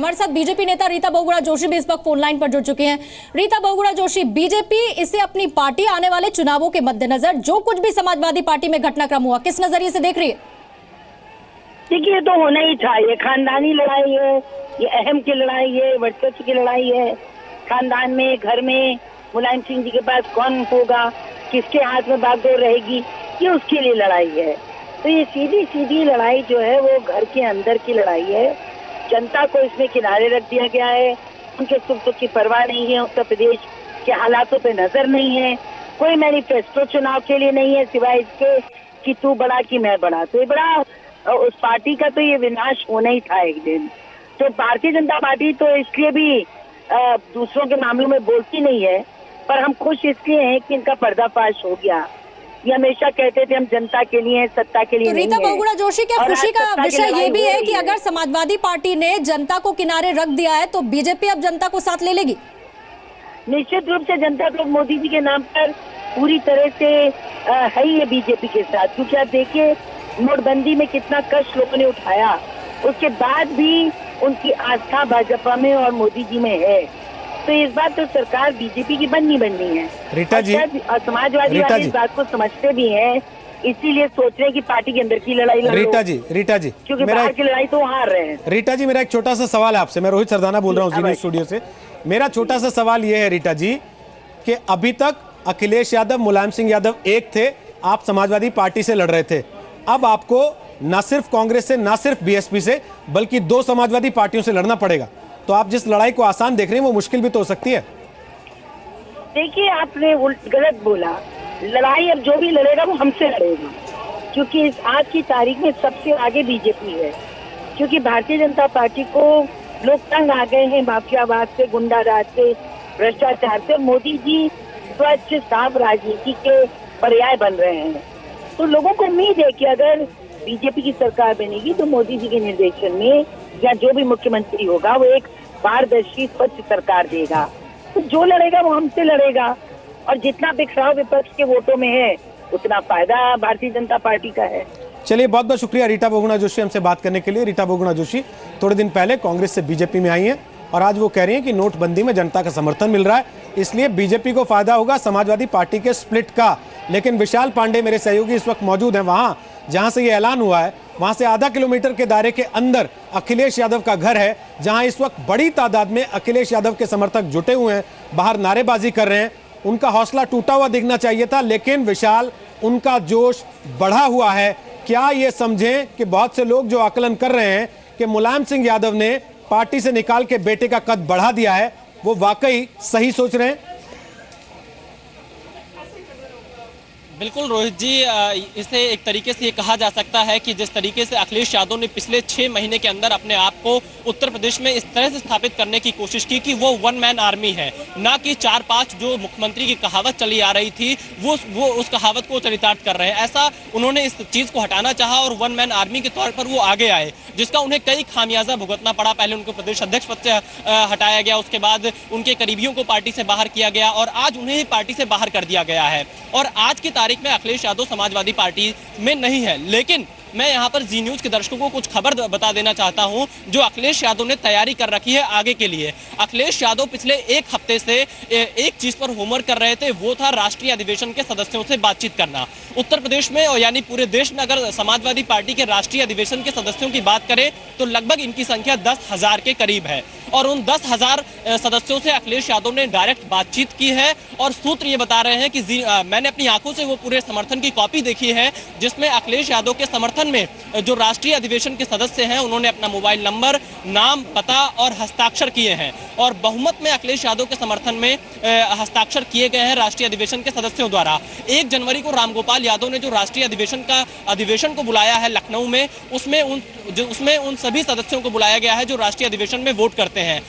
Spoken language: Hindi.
हमारे साथ बीजेपी नेता रीता बहुगुणा जोशी भी इस वक्त फोन लाइन पर जुड़ चुके हैं। रीता बहुगुणा जोशी, बीजेपी इसे अपनी पार्टी आने वाले चुनावों के मद्देनजर जो कुछ भी समाजवादी पार्टी में घटनाक्रम हुआ, किस नजरिए से देख रही है? देखिए, ये तो होना ही था। ये खानदानी लड़ाई है, ये अहम की लड़ाई है, वर्चस्व की लड़ाई है। खानदान में, घर में मुलायम सिंह जी के पास कौन होगा, किसके हाथ में बागडोर रहेगी, ये उसके लिए लड़ाई है। तो ये सीधी सीधी लड़ाई जो है वो घर के अंदर की लड़ाई है। जनता को इसमें किनारे रख दिया गया है। उनके सुख दुख की परवाह नहीं है, उत्तर प्रदेश के हालातों पे नजर नहीं है, कोई मैनिफेस्टो चुनाव के लिए नहीं है सिवाय इसके कि तू बड़ा कि मैं बड़ा। तो ये बड़ा उस पार्टी का तो ये विनाश होना ही था एक दिन। तो भारतीय जनता पार्टी तो इसलिए भी दूसरों के मामलों में बोलती नहीं है, पर हम खुश इसलिए हैं कि इनका पर्दाफाश हो गया। ये हमेशा कहते थे हम जनता के लिए, सत्ता के लिए तो नहीं है। रीता बहुगुणा जोशी, क्या खुशी का विषय ये भी है कि अगर समाजवादी पार्टी ने जनता को किनारे रख दिया है तो बीजेपी अब जनता को साथ ले लेगी? निश्चित रूप से जनता तो मोदी जी के नाम पर पूरी तरह से है ही है बीजेपी के साथ। क्योंकि आप देखिए, नोटबंदी में कितना कष्ट लोगों ने उठाया, उसके बाद भी उनकी आस्था भाजपा में और मोदी जी में है। तो इस बार तो सरकार बीजेपी की बननी है। रीता जी, और समाजवादी वाले इस बात को समझते भी हैं, इसीलिए सोच रहे हैं कि पार्टी के अंदर की लड़ाई लड़ो। रीता जी, क्योंकि बाहर की लड़ाई तो हार रहे हैं। रीता जी, मेरा एक छोटा सा सवाल है आपसे। मैं रोहित सरदाना बोल रहा हूँ जी न्यूज़ स्टूडियो से। मेरा छोटा सा सवाल ये है रीता जी कि अभी तक अखिलेश यादव, मुलायम सिंह यादव एक थे, आप समाजवादी पार्टी से लड़ रहे थे। अब आपको ना सिर्फ कांग्रेस से, ना सिर्फ बीएसपी से, बल्कि 2 समाजवादी पार्टियों से लड़ना पड़ेगा। तो आप जिस लड़ाई को आसान देख रहे हैं वो मुश्किल भी तो हो सकती है। देखिए, आपने गलत बोला। लड़ाई अब जो भी लड़ेगा वो हमसे लड़ेगा, क्योंकि इस आज की तारीख में सबसे आगे बीजेपी है। क्योंकि भारतीय जनता पार्टी को लोग तंग आ गए हैं माफियावाद से, गुंडाराज से, भ्रष्टाचार से। मोदी जी स्वच्छ साफ राजनीति के पर्याय बन रहे हैं। तो लोगों को उम्मीद है कि अगर बीजेपी की सरकार बनेगी तो मोदी जी के निर्देशन में या जो भी मुख्यमंत्री होगा वो एक पारदर्शी स्वच्छ सरकार देगा। तो जो लड़ेगा वो हमसे लड़ेगा, और जितना बिखराव विपक्ष के वोटों में है उतना फायदा भारतीय जनता पार्टी का है। चलिए, बहुत बहुत शुक्रिया रीता बहुगुणा जोशी हमसे बात करने के लिए। रीता बहुगुणा जोशी थोड़े दिन पहले कांग्रेस से बीजेपी में आई हैं और आज वो कह रही हैं कि नोटबंदी में जनता का समर्थन मिल रहा है, इसलिए बीजेपी को फायदा होगा समाजवादी पार्टी के स्प्लिट का। लेकिन विशाल पांडे मेरे सहयोगी इस वक्त मौजूद हैं वहां जहां से ये ऐलान हुआ है। वहां से आधा किलोमीटर के दायरे के अंदर अखिलेश यादव का घर है, जहां इस वक्त बड़ी तादाद में अखिलेश यादव के समर्थक जुटे हुए हैं, बाहर नारेबाजी कर रहे हैं। उनका हौसला टूटा हुआ दिखना चाहिए था, लेकिन विशाल, उनका जोश बढ़ा हुआ है। क्या ये समझें कि बहुत से लोग जो आकलन कर रहे हैं कि मुलायम सिंह यादव ने पार्टी से निकाल के बेटे का कद बढ़ा दिया है, वो वाकई सही सोच रहे हैं? बिल्कुल रोहित जी, इसे एक तरीके से ये कहा जा सकता है कि जिस तरीके से अखिलेश यादव ने पिछले 6 महीने के अंदर अपने आप को उत्तर प्रदेश में इस तरह से स्थापित करने की कोशिश की कि वो 1 मैन आर्मी है, ना कि 4-5 जो मुख्यमंत्री की कहावत चली आ रही थी वो उस कहावत को चरितार्थ कर रहे हैं। ऐसा उन्होंने इस चीज़ को हटाना चाहा और 1 मैन आर्मी के तौर पर वो आगे आए, जिसका उन्हें कई खामियाजा भुगतना पड़ा। पहले उनको प्रदेश अध्यक्ष पद से हटाया गया, उसके बाद उनके करीबियों को पार्टी से बाहर किया गया और आज उन्हें ही पार्टी से बाहर कर दिया गया है। और आज की तारीख में अखिलेश यादव समाजवादी पार्टी में नहीं है। लेकिन मैं यहाँ पर जी न्यूज़ के दर्शकों को कुछ खबर बता देना चाहता हूँ जो अखिलेश यादव ने तैयारी कर रखी है आगे के लिए। अखिलेश यादव पिछले 1 हफ्ते से एक चीज पर होमवर्क कर रहे थे, वो था राष्ट्रीय अधिवेशन के सदस्यों से बातचीत करना। उत्तर प्रदेश में और यानी पूरे देश में अगर समाजवादी पार्टी के राष्ट्रीय अधिवेशन के सदस्यों की बात करें तो लगभग इनकी संख्या 10,000 के करीब है। और उन 10,000 सदस्यों से अखिलेश यादव ने डायरेक्ट बातचीत की है और सूत्र ये बता रहे हैं कि मैंने अपनी आंखों से वो पूरे समर्थन की कॉपी देखी है, जिसमें अखिलेश यादव के समर्थन में जो राष्ट्रीय अधिवेशन के सदस्य हैं उन्होंने अपना मोबाइल नंबर, नाम, पता और हस्ताक्षर किए हैं। और बहुमत में अखिलेश यादव के समर्थन में हस्ताक्षर किए गए हैं राष्ट्रीय अधिवेशन के सदस्यों द्वारा। 1 जनवरी को रामगोपाल यादव ने जो राष्ट्रीय अधिवेशन को बुलाया है लखनऊ में, उसमें उन सभी सदस्यों को बुलाया गया है जो राष्ट्रीय अधिवेशन में वोट करते हैं।